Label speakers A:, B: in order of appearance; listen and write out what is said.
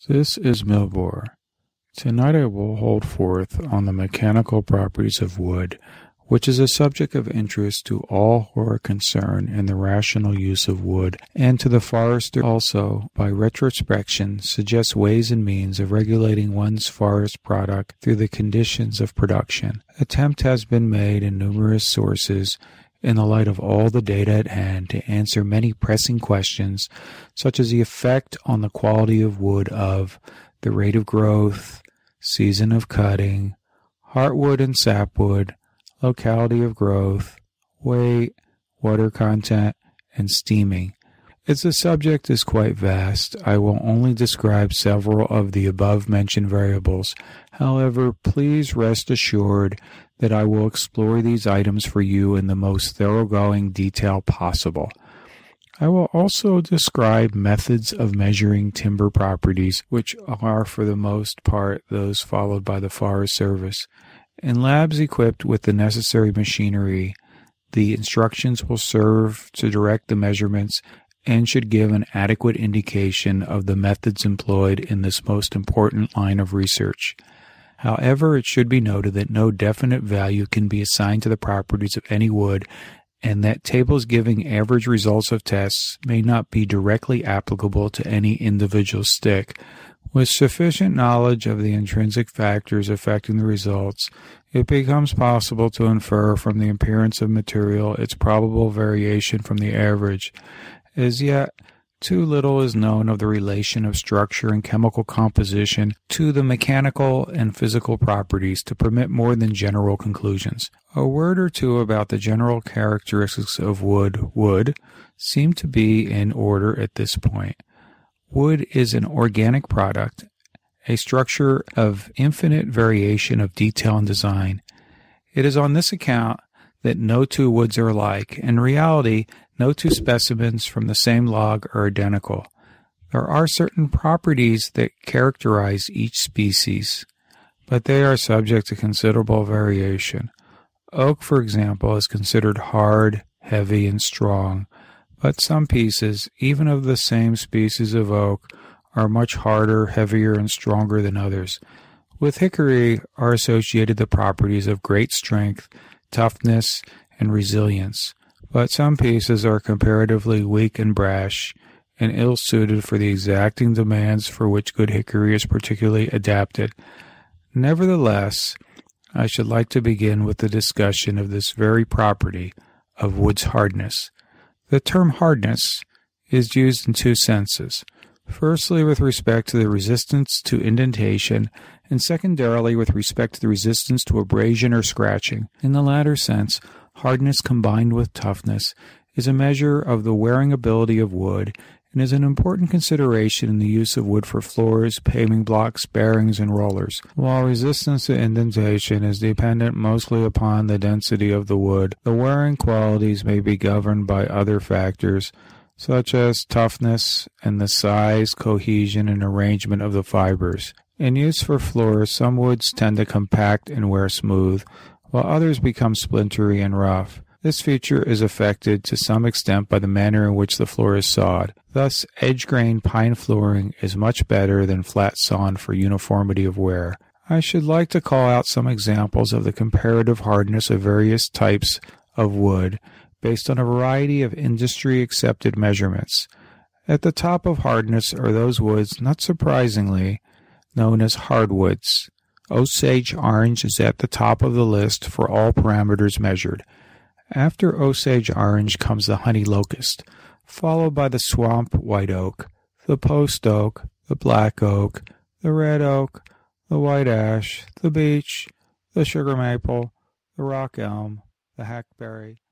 A: This is Milbor. Tonight I will hold forth on the mechanical properties of wood, which is a subject of interest to all who are concerned in the rational use of wood, and to the forester also, by retrospection, suggests ways and means of regulating one's forest product through the conditions of production. Attempt has been made in numerous sources, in the light of all the data at hand, to answer many pressing questions, such as the effect on the quality of wood of the rate of growth, season of cutting, heartwood and sapwood, locality of growth, weight, water content, and steaming. As the subject is quite vast, I will only describe several of the above-mentioned variables. However, please rest assured that I will explore these items for you in the most thoroughgoing detail possible. I will also describe methods of measuring timber properties, which are for the most part those followed by the Forest Service. In labs equipped with the necessary machinery, the instructions will serve to direct the measurements and should give an adequate indication of the methods employed in this most important line of research. However, it should be noted that no definite value can be assigned to the properties of any wood, and that tables giving average results of tests may not be directly applicable to any individual stick. With sufficient knowledge of the intrinsic factors affecting the results, it becomes possible to infer from the appearance of material its probable variation from the average. As yet, too little is known of the relation of structure and chemical composition to the mechanical and physical properties to permit more than general conclusions. A word or two about the general characteristics of wood would seem to be in order at this point. Wood is an organic product, a structure of infinite variation of detail and design. It is on this account that no two woods are alike. In reality, no two specimens from the same log are identical. There are certain properties that characterize each species, but they are subject to considerable variation. Oak, for example, is considered hard, heavy, and strong, but some pieces, even of the same species of oak, are much harder, heavier, and stronger than others. With hickory are associated the properties of great strength, toughness, and resilience, but some pieces are comparatively weak and brash, and ill-suited for the exacting demands for which good hickory is particularly adapted. Nevertheless, I should like to begin with the discussion of this very property of wood's hardness. The term hardness is used in two senses. Firstly, with respect to the resistance to indentation, and secondarily with respect to the resistance to abrasion or scratching. In the latter sense, hardness combined with toughness is a measure of the wearing ability of wood and is an important consideration in the use of wood for floors, paving blocks, bearings, and rollers. While resistance to indentation is dependent mostly upon the density of the wood, the wearing qualities may be governed by other factors, such as toughness and the size, cohesion, and arrangement of the fibers. In use for floors, some woods tend to compact and wear smooth, while others become splintery and rough. This feature is affected to some extent by the manner in which the floor is sawed. Thus, edge-grained pine flooring is much better than flat sawn for uniformity of wear. I should like to call out some examples of the comparative hardness of various types of wood, based on a variety of industry-accepted measurements. At the top of hardness are those woods, not surprisingly, known as hardwoods. Osage orange is at the top of the list for all parameters measured. After Osage orange comes the honey locust, followed by the swamp white oak, the post oak, the black oak, the red oak, the white ash, the beech, the sugar maple, the rock elm, the hackberry,